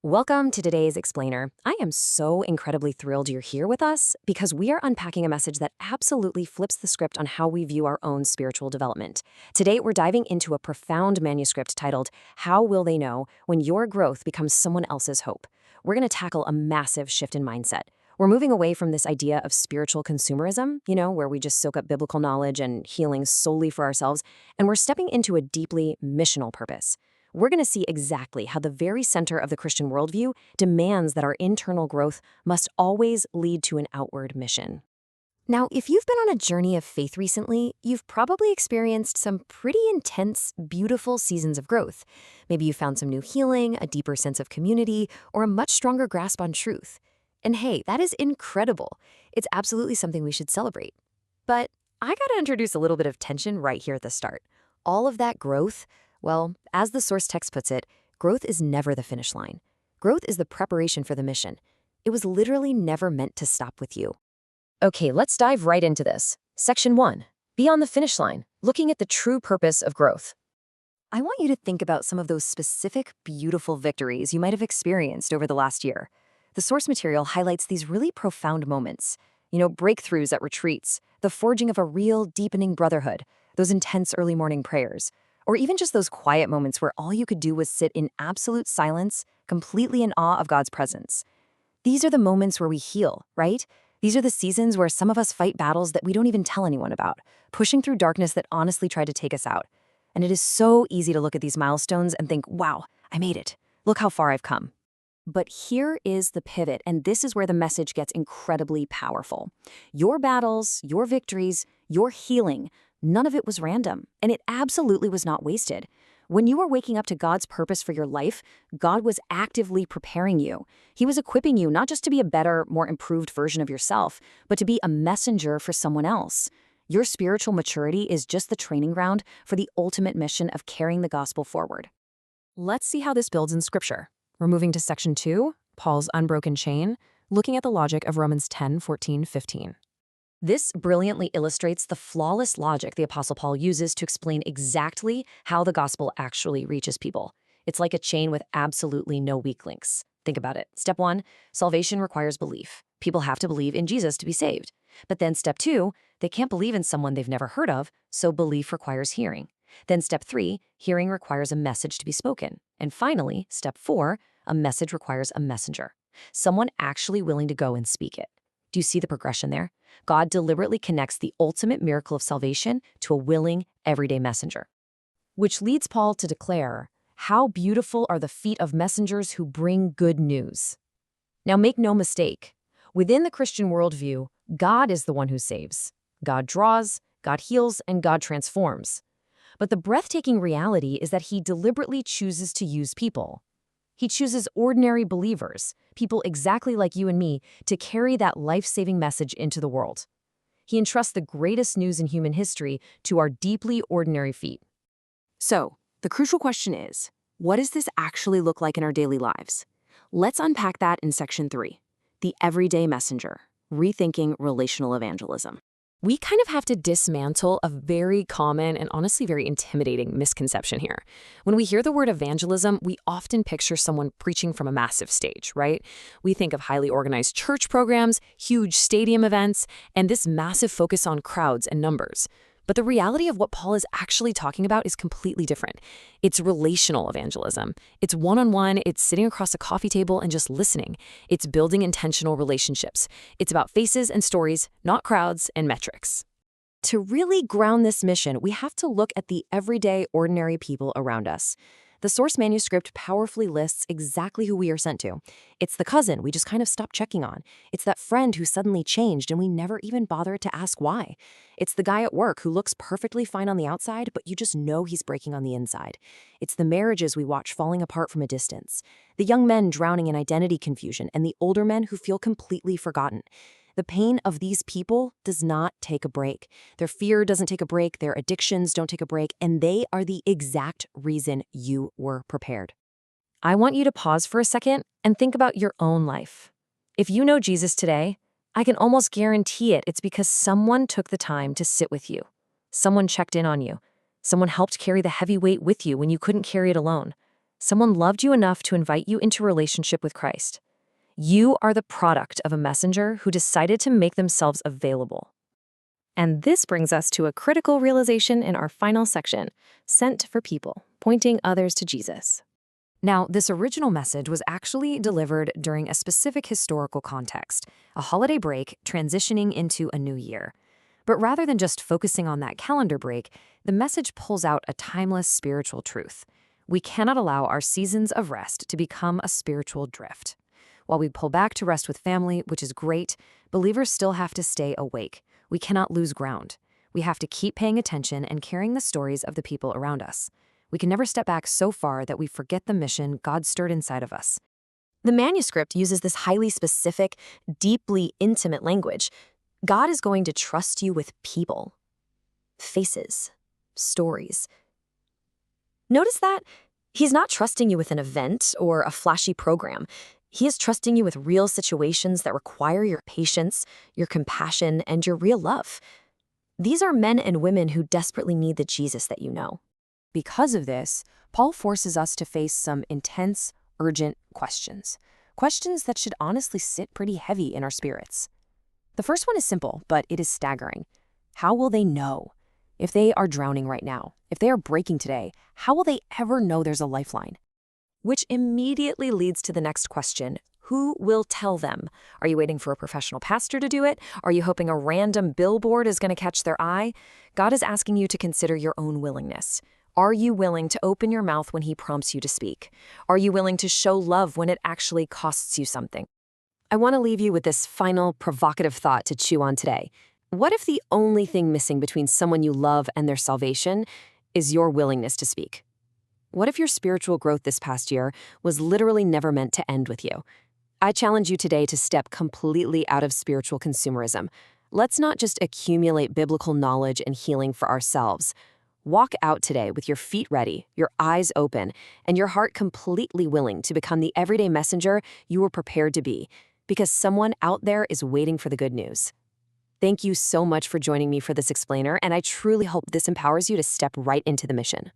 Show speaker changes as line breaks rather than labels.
Welcome to today's Explainer. I am so incredibly thrilled you're here with us because we are unpacking a message that absolutely flips the script on how we view our own spiritual development. Today, we're diving into a profound manuscript titled, How Will They Know When Your Growth Becomes Someone Else's Hope? We're going to tackle a massive shift in mindset. We're moving away from this idea of spiritual consumerism, where we just soak up biblical knowledge and healing solely for ourselves, and we're stepping into a deeply missional purpose. We're going to see exactly how the very center of the Christian worldview demands that our internal growth must always lead to an outward mission. Now, if you've been on a journey of faith recently, you've probably experienced some pretty intense, beautiful seasons of growth. Maybe you found some new healing, a deeper sense of community, or a much stronger grasp on truth. And hey, that is incredible. It's absolutely something we should celebrate. But I gotta introduce a little bit of tension right here at the start. All of that growth, well, as the source text puts it, growth is never the finish line. Growth is the preparation for the mission. It was literally never meant to stop with you. Okay, let's dive right into this. Section 1. Beyond the finish line, looking at the true purpose of growth. I want you to think about some of those specific, beautiful victories you might have experienced over the last year. The source material highlights these really profound moments. Breakthroughs at retreats, the forging of a real, deepening brotherhood, those intense early morning prayers, or even just those quiet moments where all you could do was sit in absolute silence, completely in awe of God's presence. These are the moments where we heal, right? These are the seasons where some of us fight battles that we don't even tell anyone about, pushing through darkness that honestly tried to take us out. And it is so easy to look at these milestones and think, wow, I made it. Look how far I've come. But here is the pivot, and this is where the message gets incredibly powerful. Your battles, your victories, your healing, none of it was random, and it absolutely was not wasted. When you were waking up to God's purpose for your life, God was actively preparing you. He was equipping you not just to be a better, more improved version of yourself, but to be a messenger for someone else. Your spiritual maturity is just the training ground for the ultimate mission of carrying the gospel forward. Let's see how this builds in Scripture. We're moving to Section 2, Paul's unbroken chain, looking at the logic of Romans 10, 14, 15. This brilliantly illustrates the flawless logic the Apostle Paul uses to explain exactly how the gospel actually reaches people. It's like a chain with absolutely no weak links. Think about it. Step 1, salvation requires belief. People have to believe in Jesus to be saved. But then step 2, they can't believe in someone they've never heard of, so belief requires hearing. Then step 3, hearing requires a message to be spoken. And finally, step 4, a message requires a messenger, someone actually willing to go and speak it. Do you see the progression there? God deliberately connects the ultimate miracle of salvation to a willing, everyday messenger. Which leads Paul to declare, how beautiful are the feet of messengers who bring good news. Now make no mistake, within the Christian worldview, God is the one who saves. God draws, God heals, and God transforms. But the breathtaking reality is that he deliberately chooses to use people. He chooses ordinary believers, people exactly like you and me, to carry that life-saving message into the world. He entrusts the greatest news in human history to our deeply ordinary feet. So, the crucial question is, what does this actually look like in our daily lives? Let's unpack that in Section 3, the everyday messenger, rethinking relational evangelism. We kind of have to dismantle a very common and honestly very intimidating misconception here. When we hear the word evangelism, we often picture someone preaching from a massive stage, right? We think of highly organized church programs, huge stadium events, and this massive focus on crowds and numbers. But the reality of what Paul is actually talking about is completely different. It's relational evangelism. It's one-on-one, it's sitting across a coffee table and just listening. It's building intentional relationships. It's about faces and stories, not crowds and metrics. To really ground this mission, we have to look at the everyday, ordinary people around us. The source manuscript powerfully lists exactly who we are sent to. It's the cousin we just kind of stopped checking on. It's that friend who suddenly changed and we never even bothered to ask why. It's the guy at work who looks perfectly fine on the outside, but you just know he's breaking on the inside. It's the marriages we watch falling apart from a distance. The young men drowning in identity confusion and the older men who feel completely forgotten. The pain of these people does not take a break. Their fear doesn't take a break, their addictions don't take a break, and they are the exact reason you were prepared. I want you to pause for a second and think about your own life. If you know Jesus today, I can almost guarantee it's because someone took the time to sit with you. Someone checked in on you. Someone helped carry the heavy weight with you when you couldn't carry it alone. Someone loved you enough to invite you into relationship with Christ. You are the product of a messenger who decided to make themselves available. And this brings us to a critical realization in our final section, sent for people, pointing others to Jesus. Now, this original message was actually delivered during a specific historical context, a holiday break transitioning into a new year. But rather than just focusing on that calendar break, the message pulls out a timeless spiritual truth. We cannot allow our seasons of rest to become a spiritual drift. While we pull back to rest with family, which is great, believers still have to stay awake. We cannot lose ground. We have to keep paying attention and carrying the stories of the people around us. We can never step back so far that we forget the mission God stirred inside of us. The manuscript uses this highly specific, deeply intimate language. God is going to trust you with people, faces, stories. Notice that He's not trusting you with an event or a flashy program. He is trusting you with real situations that require your patience, your compassion, and your real love. These are men and women who desperately need the Jesus that you know. Because of this, Paul forces us to face some intense, urgent questions. Questions that should honestly sit pretty heavy in our spirits. The first one is simple, but it is staggering. How will they know? If they are drowning right now, if they are breaking today, how will they ever know there's a lifeline? Which immediately leads to the next question. Who will tell them? Are you waiting for a professional pastor to do it? Are you hoping a random billboard is going to catch their eye? God is asking you to consider your own willingness. Are you willing to open your mouth when He prompts you to speak? Are you willing to show love when it actually costs you something? I want to leave you with this final provocative thought to chew on today. What if the only thing missing between someone you love and their salvation is your willingness to speak? What if your spiritual growth this past year was literally never meant to end with you? I challenge you today to step completely out of spiritual consumerism. Let's not just accumulate biblical knowledge and healing for ourselves. Walk out today with your feet ready, your eyes open, and your heart completely willing to become the everyday messenger you were prepared to be, because someone out there is waiting for the good news. Thank you so much for joining me for this explainer, and I truly hope this empowers you to step right into the mission.